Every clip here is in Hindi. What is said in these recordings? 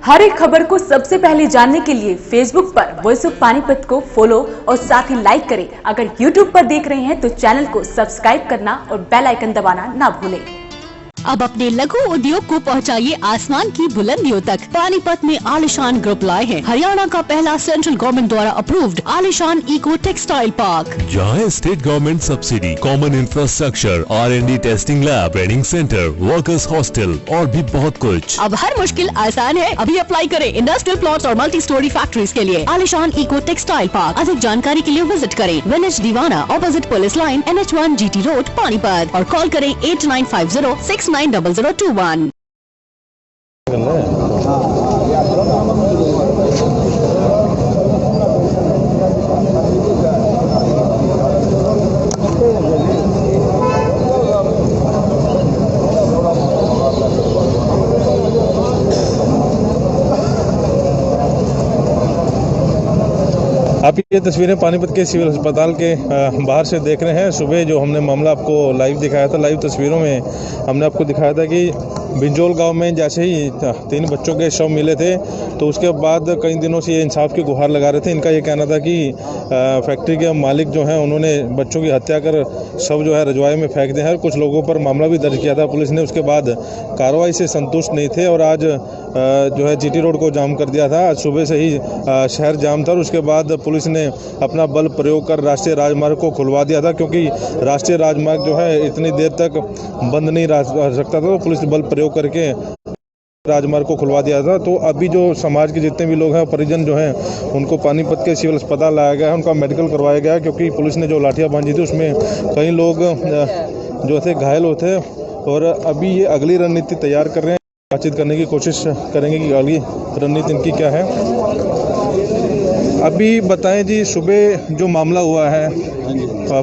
हर एक खबर को सबसे पहले जानने के लिए फेसबुक पर वॉइस ऑफ पानीपत को फॉलो और साथ ही लाइक करें। अगर यूट्यूब पर देख रहे हैं तो चैनल को सब्सक्राइब करना और बेल आइकन दबाना ना भूलें। अब अपने लघु उद्योग को पहुंचाइए आसमान की बुलंदियों तक। पानीपत में आलिशान ग्रुप लाए हैं हरियाणा का पहला सेंट्रल गवर्नमेंट द्वारा अप्रूव्ड आलिशान इको टेक्सटाइल पार्क, जहां state government subsidy, common infrastructure, R&D testing lab, training centre, workers hostel और भी बहुत कुछ। अब हर मुश्किल आसान है। अभी अप्लाई करें इंडस्ट्रियल प्लॉट्स और मल्टी स्टोरी फैक्ट्रीज के लिए। आलिशान इको टेक्सटाइल पार्क। अधिक जानकारी के लिए विजिट करें विनेश दीवाना, opposite police line, NH1 GT road, Panipat, और कॉल करें 8950690021। आप ये तस्वीरें पानीपत के सिविल अस्पताल के बाहर से देख रहे हैं। सुबह जो हमने मामला आपको लाइव दिखाया था, लाइव तस्वीरों में हमने आपको दिखाया था कि बिंजोल गांव में जैसे ही 3 बच्चों के शव मिले थे तो उसके बाद कई दिनों से ये इंसाफ की गुहार लगा रहे थे। इनका ये कहना था कि फैक्ट्री के मालिक जो हैं उन्होंने बच्चों की हत्या कर शव जो है रजवाए में फेंक दिए हैं। कुछ लोगों पर मामला भी दर्ज किया था पुलिस ने, उसके बाद कार्रवाई से संतुष्ट नहीं थे और आज जो है GT रोड को जाम कर दिया था। आज सुबह से ही शहर जाम था और उसके बाद पुलिस ने अपना बल प्रयोग कर राष्ट्रीय राजमार्ग को खुलवा दिया था, क्योंकि राष्ट्रीय राजमार्ग जो है इतनी देर तक बंद नहीं रह सकता था, तो पुलिस ने बल प्रयोग करके राजमार्ग को खुलवा दिया था। तो अभी जो समाज के जितने भी लोग हैं, परिजन जो हैं, उनको पानीपत के सिविल अस्पताल लाया गया है, उनका मेडिकल करवाया गया है, क्योंकि पुलिस ने जो लाठियाँ बांधी थी उसमें कई लोग जो थे घायल होते। और अभी ये अगली रणनीति तैयार कर रहे हैं, बातचीत करने की कोशिश करेंगे कि अगली रणनीति इनकी क्या है। अभी बताएं जी, सुबह जो मामला हुआ है,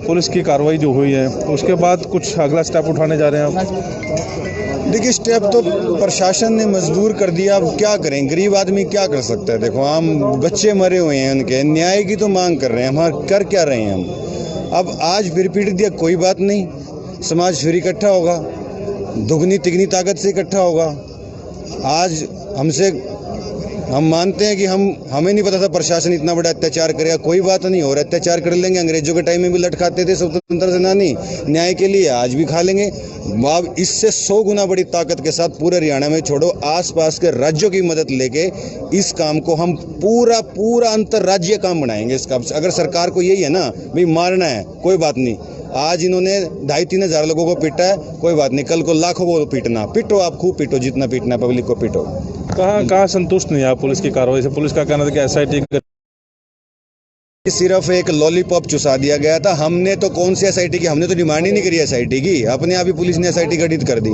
पुलिस की कार्रवाई जो हुई है, उसके बाद कुछ अगला स्टेप उठाने जा रहे हैं आप? देखिए, स्टेप तो प्रशासन ने मजबूर कर दिया। अब क्या करें, गरीब आदमी क्या कर सकता है। देखो, हम बच्चे मरे हुए हैं, उनके न्याय की तो मांग कर रहे हैं, हम कर क्या रहे हैं हम। अब आज फिर पीट दिया, कोई बात नहीं, समाज फिर इकट्ठा होगा, दुगनी तिगनी ताकत से इकट्ठा होगा। आज हम मानते हैं कि हमें नहीं पता था प्रशासन इतना बड़ा अत्याचार करेगा। कोई बात नहीं, और अत्याचार कर लेंगे। अंग्रेजों के टाइम में भी लट खाते थे स्वतंत्रता सेनानी न्याय के लिए, आज भी खा लेंगे। अब इससे 100 गुना बड़ी ताकत के साथ पूरे हरियाणा में छोड़ो, आसपास के राज्यों की मदद लेके इस काम को हम पूरा अंतर्राज्यीय काम बनाएंगे। इसका अगर सरकार को यही है ना भाई मारना है, कोई बात नहीं। आज इन्होंने 2,500-3 हजार लोगों को पीटा है, कोई बात नहीं, कल को लाखों को पीटना, पीटो, आप खूब पीटो, जितना पीटना पब्लिक को पीटो। कहाँ संतुष्ट नहीं आप पुलिस की कार्रवाई से? पुलिस का कहना था कि SIT सिर्फ एक लॉलीपॉप चुसा दिया गया था। हमने तो कौन सी SIT की, हमने तो डिमांड ही नहीं करी SIT की, अपने आप ही पुलिस ने SIT गठित कर दी।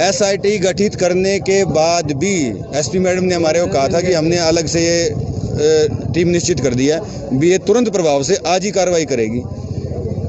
SIT गठित करने के बाद भी SP मैडम ने हमारे को कहा था कि हमने अलग से ये टीम निश्चित कर दिया भी, ये तुरंत प्रभाव से आज ही कार्रवाई करेगी।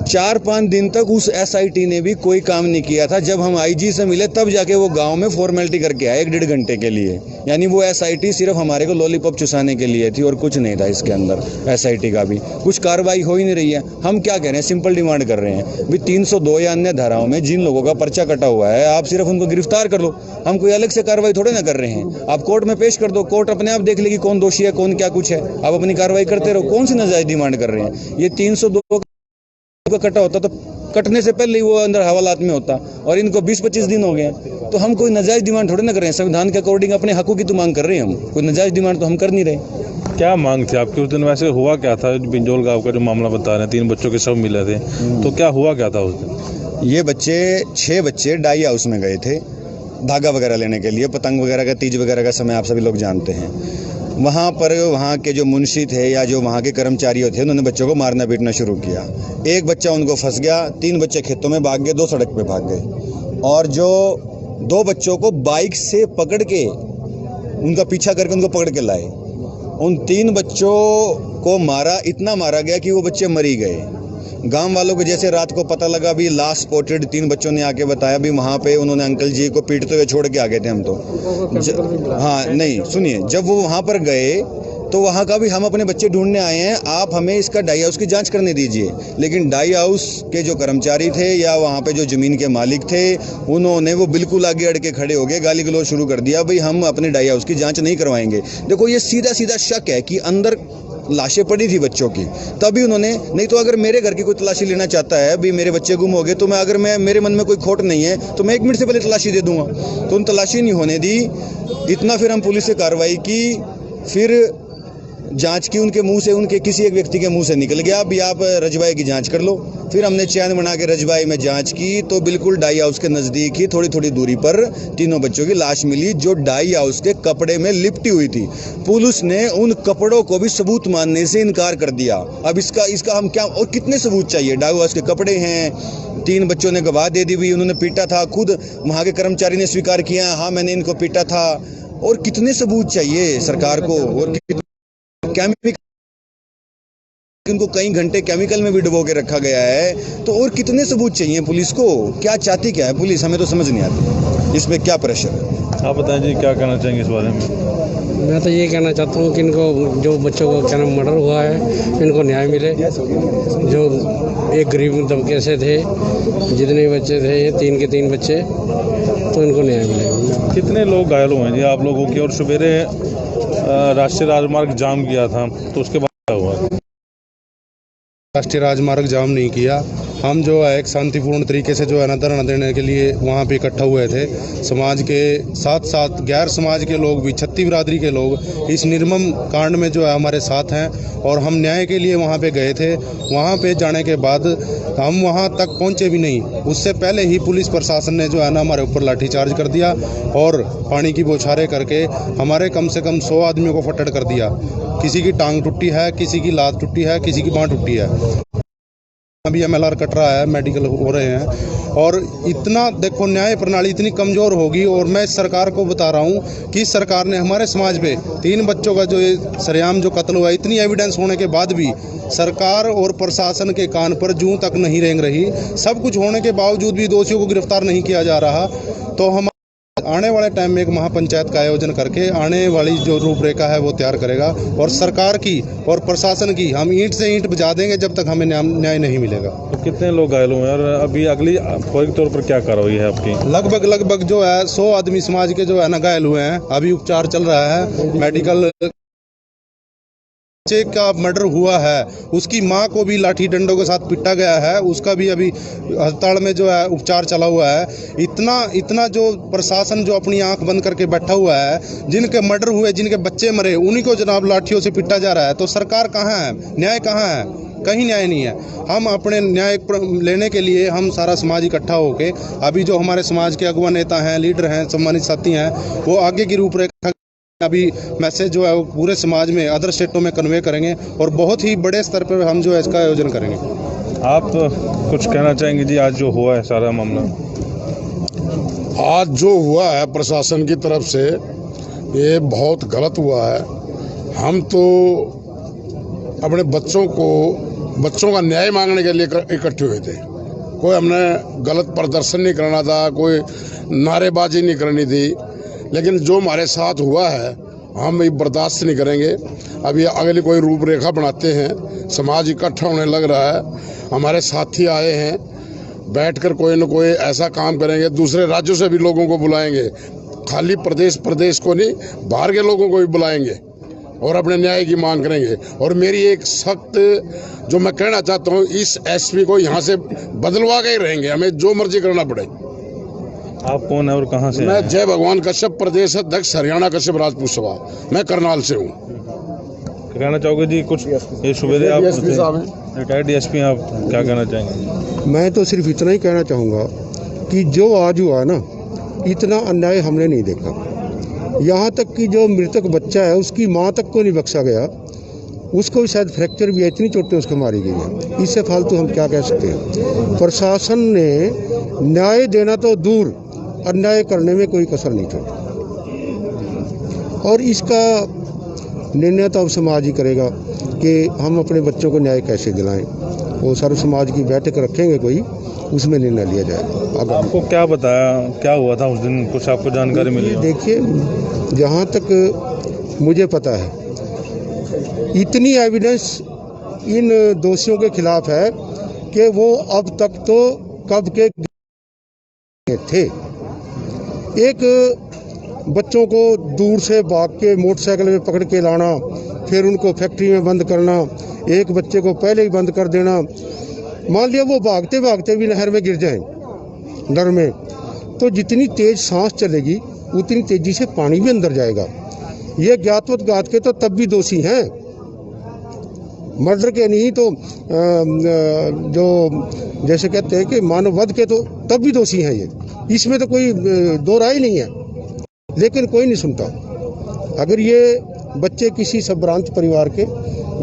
4-5 दिन तक उस SIT ने भी कोई काम नहीं किया था। जब हम IG से मिले तब जाके वो गांव में फॉर्मेलिटी करके आए 1-1.5 घंटे के लिए। यानी वो SIT सिर्फ हमारे को लॉलीपॉप चुसाने के लिए थी और कुछ नहीं था इसके अंदर। SIT का भी कुछ कार्रवाई हो ही नहीं रही है। हम क्या कह रहे हैं, सिंपल डिमांड कर रहे हैं भी 302 या अन्य धाराओं में जिन लोगों का पर्चा कटा हुआ है, आप सिर्फ उनको गिरफ्तार कर लो। हम कोई अलग से कार्रवाई थोड़े ना कर रहे हैं। आप कोर्ट में पेश कर दो, कोर्ट अपने आप देख लेगी कौन दोषी है, कौन क्या कुछ है। आप अपनी कार्रवाई करते रहो। कौन सी नाजायज डिमांड कर रहे हैं? ये 302 का कटा होता तो कटने से पहले ही वो अंदर हवालात में होता, और इनको 20-25 दिन हो गए। तो हम कोई नाजायज डिमांड थोड़े ना कर रहे हैं। संविधान के अकॉर्डिंग अपने हकों की तो मांग कर रहे हैं हम, कोई नाजायज डिमांड तो हम कर नहीं रहे। क्या मांग थी आपकी उस दिन? वैसे हुआ क्या था? बिंजोल गांव का जो मामला बता रहे हैं, 3 बच्चों के शव मिले थे, तो क्या हुआ क्या था उस दिन? ये 6 बच्चे डाई हाउस में गए थे धागा वगैरह लेने के लिए। पतंग वगैरह का, तीज वगैरह का समय आप सभी लोग जानते हैं। वहाँ पर वहाँ के जो मुंशी थे या जो वहाँ के कर्मचारी थे, उन्होंने बच्चों को मारना पीटना शुरू किया। एक बच्चा उनको फंस गया, 3 बच्चे खेतों में भाग गए, 2 सड़क पे भाग गए। और जो 2 बच्चों को बाइक से पकड़ के, उनका पीछा करके उनको पकड़ के लाए। उन 3 बच्चों को मारा, इतना मारा गया कि वो बच्चे मरी गए। गांव वालों को जैसे रात को पता लगा भी लास्ट स्पॉटेड, 3 बच्चों ने आके बताया भी वहाँ पे उन्होंने अंकल जी को पीटते हुए छोड़ के आ गए थे हम तो। हाँ नहीं, सुनिए, जब वो वहाँ पर गए तो वहाँ का भी हम अपने बच्चे ढूंढने आए हैं, आप हमें इसका डाई हाउस की जांच करने दीजिए। लेकिन डाई हाउस के जो कर्मचारी थे या वहाँ पे जो ज़मीन के मालिक थे, उन्होंने वो बिल्कुल आगे अड़ के खड़े हो गए, गाली गलौज शुरू कर दिया, भाई हम अपने डाई हाउस की जाँच नहीं करवाएंगे। देखो ये सीधा सीधा शक है कि अंदर लाशें पड़ी थी बच्चों की, तभी उन्होंने, नहीं तो अगर मेरे घर की कोई तलाशी लेना चाहता है, भी मेरे बच्चे गुम हो गए, तो मैं मेरे मन में कोई खोट नहीं है तो मैं 1 मिनट से पहले तलाशी दे दूंगा। तो उन तलाशी नहीं होने दी, इतना फिर हम पुलिस से कार्रवाई की, फिर जांच की, उनके मुंह से, उनके किसी एक व्यक्ति के मुंह से निकल गया भी आप रजवाई की जांच कर लो। फिर हमने चैन बना के रजवाई में जांच की, तो बिल्कुल डाई हाउस के नज़दीक ही थोड़ी थोड़ी दूरी पर तीनों बच्चों की लाश मिली, जो डाई हाउस के कपड़े में लिपटी हुई थी। पुलिस ने उन कपड़ों को भी सबूत मानने से इनकार कर दिया। अब इसका हम क्या, और कितने सबूत चाहिए? डाई हाउस के कपड़े हैं, 3 बच्चों ने गवाह दे दी हुई, उन्होंने पीटा था, खुद वहाँ के कर्मचारी ने स्वीकार किया, हाँ मैंने इनको पीटा था। और कितने सबूत चाहिए सरकार को? और केमिकल, इनको कई घंटे केमिकल में भी डुबो के रखा गया है, तो और कितने सबूत चाहिए पुलिस को? क्या चाहती क्या है पुलिस, हमें तो समझ नहीं आती इसमें क्या प्रेशर है। आप बताएं जी, क्या कहना चाहेंगे इस बारे में? मैं तो ये कहना चाहता हूँ कि इनको, जो बच्चों को क्या नाम मर्डर हुआ है, इनको न्याय मिले। जो एक गरीब तबके से थे, जितने बच्चे थे, 3 के 3 बच्चे, तो इनको न्याय मिले। कितने लोग घायल हुए हैं जी आप लोगों की? और सवेरे राष्ट्रीय राजमार्ग जाम किया था, तो उसके बाद क्या हुआ? राष्ट्रीय राजमार्ग जाम नहीं किया, हम जो है एक शांतिपूर्ण तरीके से जो है ना धरना देने के लिए वहाँ पे इकट्ठा हुए थे। समाज के साथ साथ गैर समाज के लोग भी, छत्ती बिरादरी के लोग इस निर्मम कांड में जो है हमारे साथ हैं, और हम न्याय के लिए वहाँ पे गए थे। वहाँ पे जाने के बाद हम वहाँ तक पहुँचे भी नहीं, उससे पहले ही पुलिस प्रशासन ने जो है ना हमारे ऊपर लाठीचार्ज कर दिया और पानी की बौछारें करके हमारे कम से कम 100 आदमियों को फटड़ कर दिया। किसी की टांग टूटी है, किसी की लात टूटी है, किसी की बाँह टूटी है। अभी MLR कट रहा है, मेडिकल हो रहे हैं। और इतना देखो, न्याय प्रणाली इतनी कमज़ोर होगी। और मैं सरकार को बता रहा हूँ कि सरकार ने हमारे समाज पे 3 बच्चों का जो सरेआम जो कत्ल हुआ, इतनी एविडेंस होने के बाद भी सरकार और प्रशासन के कान पर जूं तक नहीं रेंग रही। सब कुछ होने के बावजूद भी दोषियों को गिरफ्तार नहीं किया जा रहा। तो हम आने वाले टाइम में एक महापंचायत का आयोजन करके आने वाली जो रूपरेखा है वो तैयार करेगा, और सरकार की और प्रशासन की हम ईंट से ईंट बजा देंगे जब तक हमें न्याय नहीं मिलेगा। तो कितने लोग घायल हुए हैं और अभी अगली फौरी तौर पर क्या कार्रवाई है आपकी? लगभग जो है 100 आदमी समाज के जो है ना घायल हुए हैं। अभी उपचार चल रहा है मेडिकल। बच्चे का मर्डर हुआ है, उसकी मां को भी लाठी डंडों के साथ पिटा गया है, उसका भी अभी अस्पताल में जो है उपचार चला हुआ है। इतना जो प्रशासन जो अपनी आंख बंद करके बैठा हुआ है, जिनके मर्डर हुए, जिनके बच्चे मरे, उन्हीं को जनाब लाठियों से पिटा जा रहा है। तो सरकार कहाँ है? न्याय कहाँ है? कहीं न्याय नहीं है। हम अपने न्याय लेने के लिए हम सारा समाज इकट्ठा होके, अभी जो हमारे समाज के अगुवा नेता हैं, लीडर हैं, सम्मानित साथी हैं, वो आगे की रूपरेखा अभी मैसेज जो है वो पूरे समाज में, अदर स्टेटों में कन्वे करेंगे, और बहुत ही बड़े स्तर पर हम जो है इसका आयोजन करेंगे। आप कुछ कहना चाहेंगे जी, आज जो हुआ है सारा मामला? आज जो हुआ है प्रशासन की तरफ से, ये बहुत गलत हुआ है। हम तो अपने बच्चों का न्याय मांगने के लिए इकट्ठे हुए थे। कोई हमने गलत प्रदर्शन नहीं करना था, कोई नारेबाजी नहीं करनी थी, लेकिन जो हमारे साथ हुआ है हम ये बर्दाश्त नहीं करेंगे। अभी अगली कोई रूपरेखा बनाते हैं, समाज इकट्ठा होने लग रहा है, हमारे साथी आए हैं, बैठकर कोई न कोई ऐसा काम करेंगे। दूसरे राज्यों से भी लोगों को बुलाएंगे, खाली प्रदेश को नहीं, बाहर के लोगों को भी बुलाएंगे और अपने न्याय की मांग करेंगे। और मेरी एक सख्त जो मैं कहना चाहता हूँ, इस SP को यहाँ से बदलवा के ही रहेंगे, हमें जो मर्जी करना पड़े। आप कौन है और कहाँ से? मैं जय भगवान कश्यप, प्रदेश अध्यक्ष हरियाणा कश्यप राजपूत सभा, मैं करनाल से हूँ। कहना चाहोगे जी कुछ? ये सुबेरे आप रिटायर्ड DSP, आप क्या कहना चाहेंगे? मैं तो सिर्फ इतना ही कहना चाहूँगा कि जो आज हुआ ना, इतना अन्याय हमने नहीं देखा। यहाँ तक कि जो मृतक बच्चा है उसकी माँ तक को नहीं बख्शा गया, उसको भी शायद फ्रैक्चर भी है, इतनी चोटें उसको मारी गई हैं। इससे फालतू हम क्या कह सकते हैं? प्रशासन ने न्याय देना तो दूर, अन्याय करने में कोई कसर नहीं छोड़ी, और इसका निर्णय तो अब समाज ही करेगा कि हम अपने बच्चों को न्याय कैसे दिलाएं। वो सर्व समाज की बैठक रखेंगे कोई, उसमें निर्णय लिया जाएगा। आपको क्या बताया, क्या हुआ था उस दिन? कुछ आपको जानकारी मिली? देखिए, जहाँ तक मुझे पता है, इतनी एविडेंस इन दोषियों के खिलाफ है कि वो अब तक तो कब के थे। एक बच्चों को दूर से भाग के मोटरसाइकिल में पकड़ के लाना, फिर उनको फैक्ट्री में बंद करना, एक बच्चे को पहले ही बंद कर देना। मान लिया वो भागते भागते भी नहर में गिर जाए डर में, तो जितनी तेज सांस चलेगी उतनी तेजी से पानी भी अंदर जाएगा। ये ज्ञातवत के तो तब भी दोषी हैं, मर्डर के नहीं तो जो जैसे कहते हैं कि मानव वध के तो तब भी दोषी हैं ये, इसमें तो कोई दो राय नहीं है। लेकिन कोई नहीं सुनता। अगर ये बच्चे किसी संभ्रांत परिवार के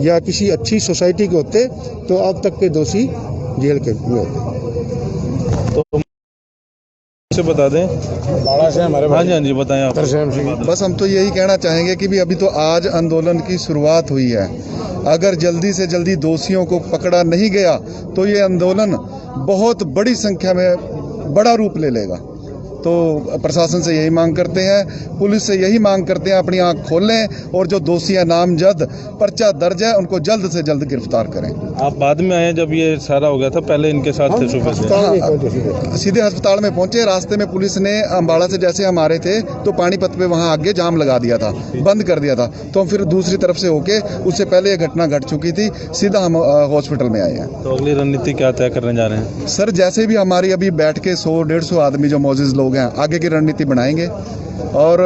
या किसी अच्छी सोसाइटी के होते तो अब तक के दोषी जेल के में होते। तो से बता दें बाड़ा से हमारे हाँ जी बताएं आप। बस हम तो यही कहना चाहेंगे कि भी अभी तो आज आंदोलन की शुरुआत हुई है। अगर जल्दी से जल्दी दोषियों को पकड़ा नहीं गया तो ये आंदोलन बहुत बड़ी संख्या में बड़ा रूप ले लेगा। तो प्रशासन से यही मांग करते हैं, पुलिस से यही मांग करते हैं, अपनी आंख खोलें और जो दोषी है नामजद पर्चा दर्ज है उनको जल्द से जल्द गिरफ्तार करें। आप बाद में आए जब ये सारा हो गया था, पहले इनके साथ थे सुबह से? सीधे अस्पताल में पहुंचे। रास्ते में पुलिस ने अम्बाड़ा से जैसे हम आ रहे थे तो पानीपत पे वहां आगे जाम लगा दिया था, बंद कर दिया था। तो हम फिर दूसरी तरफ से होके, उससे पहले ये घटना घट चुकी थी, सीधा हम हॉस्पिटल में आए हैं। तो अगली रणनीति क्या तय करने जा रहे हैं? सर जैसे भी हमारी अभी बैठ के 100-150 आदमी जो मौजूद लोग हैं आगे की रणनीति बनाएंगे और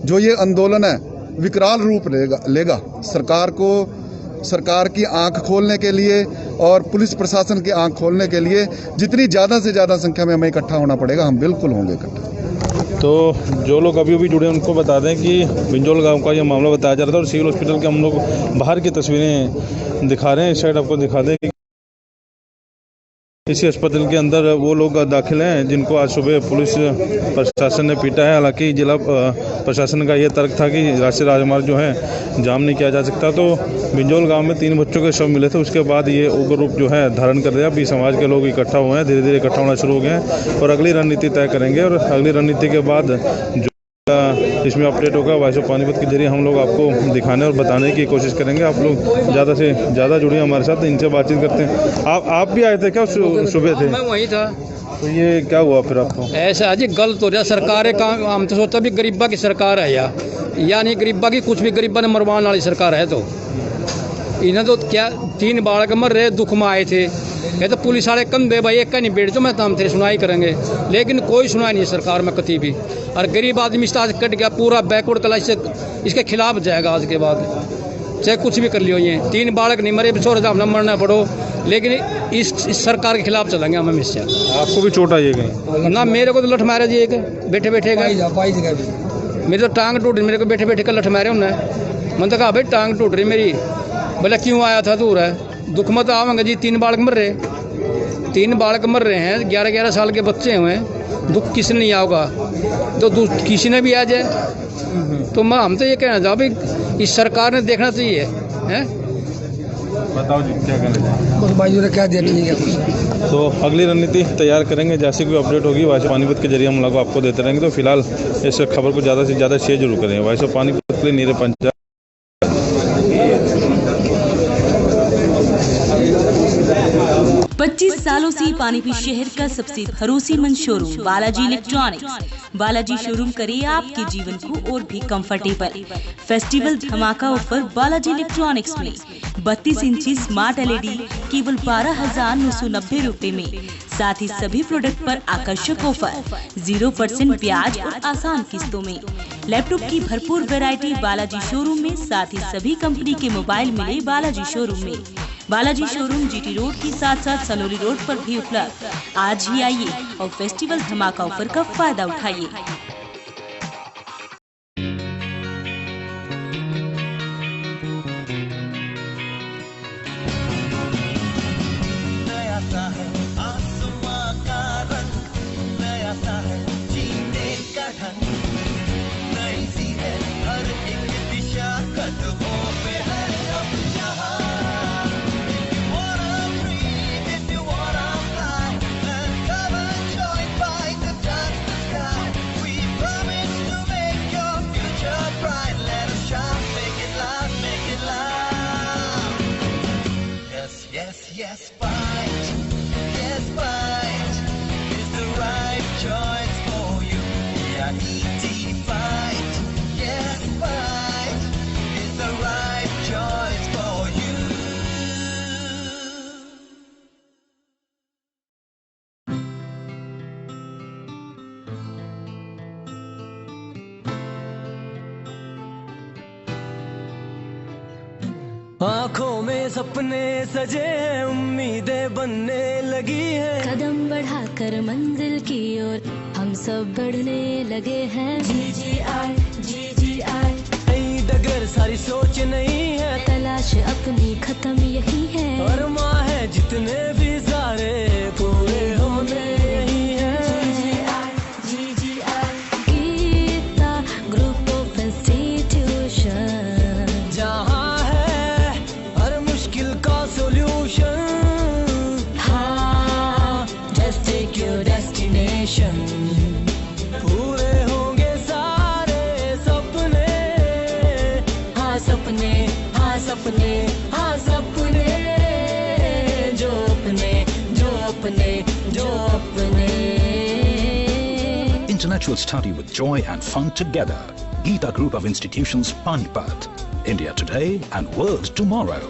जो ये आंदोलन है विकराल रूप लेगा। सरकार की आंख खोलने के लिए और पुलिस प्रशासन की आंख खोलने के लिए जितनी ज़्यादा से ज़्यादा संख्या में हमें इकट्ठा होना पड़ेगा, हम बिल्कुल होंगे इकट्ठा। तो जो लोग अभी भी जुड़े हैं उनको बता दें कि बिंजोल गांव का ये मामला बताया जा रहा था और सिविल हॉस्पिटल के हम लोग बाहर की तस्वीरें दिखा रहे हैं। इस साइड आपको दिखा दें कि इसी अस्पताल के अंदर वो लोग दाखिल हैं जिनको आज सुबह पुलिस प्रशासन ने पीटा है। हालांकि जिला प्रशासन का ये तर्क था कि राष्ट्रीय राजमार्ग जो है जाम नहीं किया जा सकता। तो बिंजोल गांव में 3 बच्चों के शव मिले थे, उसके बाद ये उग्र रूप जो है धारण कर दिया। अभी समाज के लोग इकट्ठा हुए हैं, धीरे धीरे इकट्ठा होना शुरू हो गए हैं और अगली रणनीति तय करेंगे। और अगली रणनीति के बाद जो इसमें अपडेट होगा वॉइस ऑफ पानीपत के जरिए हम लोग आपको दिखाने और बताने की कोशिश करेंगे। आप लोग ज़्यादा से ज़्यादा जुड़े हमारे साथ, इनसे बातचीत करते हैं। आप भी आए थे क्या? सुबह थे? मैं वहीं था। तो ये क्या हुआ फिर आपको? ऐसा जी गलत हो रहा सरकार है। काम हम तो सोचता भी गरीबा की सरकार है या नहीं गरीबा की, कुछ भी गरीबा ने मरवाने वाली सरकार है। तो इन्हें तो क्या 3 बालक मर रहे, दुख में आए थे। ये तो पुलिस वाले कंधे भाई एक का नहीं बैठ जो मैं तो हम थे सुनाई करेंगे, लेकिन कोई सुनाई नहीं सरकार में कती भी। और गरीब आदमी इस आज कट गया, पूरा बैकवर्ड क्लास से इसके खिलाफ जाएगा आज के बाद, चाहे कुछ भी कर लियो। ये 3 बालक नहीं मरे, छोड़ हम न मरना पड़ो, लेकिन इस सरकार के खिलाफ चलेंगे हम हमेशा। आपको भी चोट आई है कहीं? ना मेरे को तो लठ मारे जी, एक बैठे बैठे मेरी तो टांग टूट रही, मेरे को बैठे बैठे का लठ मारे उन्हें। मैंने तो कहा भाई टांग टूट रही मेरी। बोला क्यों आया था दूर है? दुख मत आवेंगे जी, 3 बालक मर रहे, 3 बालक मर रहे हैं, 11-11 साल के बच्चे हुए, दुख किसी ने नहीं आओगा तो किसी ने भी आ जाए। तो मैं हम तो ये कहना चाहूँ भाई इस सरकार ने देखना चाहिए है। बताओ जी क्या कहना बस भाई ने क्या दिया ठीक है। तो अगली रणनीति तैयार करेंगे, जैसे कोई अपडेट होगी वॉइस ऑफ पानीपत के जरिए हम लोग आपको देते रहेंगे। तो फिलहाल इस खबर को ज़्यादा से ज़्यादा शेयर जरूर करें। वॉइस ऑफ पानीपत के लिए नीरे पंचायत। 25 सालों से पानीपत शहर का सबसे भरोसेमंद showroom Balaji electronics. Balaji showroom करे आपके जीवन को और भी कंफर्टेबल। फेस्टिवल धमाका ऑफर बालाजी इलेक्ट्रॉनिक्स में 32 इंची स्मार्ट LED केवल 12,990 रुपए में। साथ ही सभी प्रोडक्ट पर आकर्षक ऑफर, 0% ब्याज और आसान किस्तों में। लैपटॉप की भरपूर वैरायटी बालाजी शोरूम में, साथ ही सभी कंपनी के मोबाइल मिले बालाजी शोरूम में। बालाजी शोरूम GT रोड के साथ साथ सनोली रोड पर भी उपलब्ध। आज ही आइए और फेस्टिवल धमाका ऑफर का फायदा उठाइए। We आँखों में सपने सजे हैं, उम्मीदें बनने लगी है। कदम बढ़ाकर मंजिल की ओर हम सब बढ़ने लगे हैं। GGI नई डगर सारी सोच नहीं है, तलाश अपनी खत्म यही है। और माँ है जितने भी सारे पूरे होने यही है। GGI Geeta group of institution, जहाँ है हर मुश्किल का सोल्यूशन। हाँ, just take your destination। पूरे होंगे सारे सपने, हाँ सपने, हाँ सपने, हाँ सपने, जो अपने, जो अपने, जो अपने। Intellectual study with joy and fun together. Geeta Group of Institutions, Panipat. India today and world tomorrow.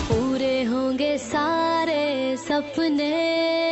पूरे होंगे सारे सपने।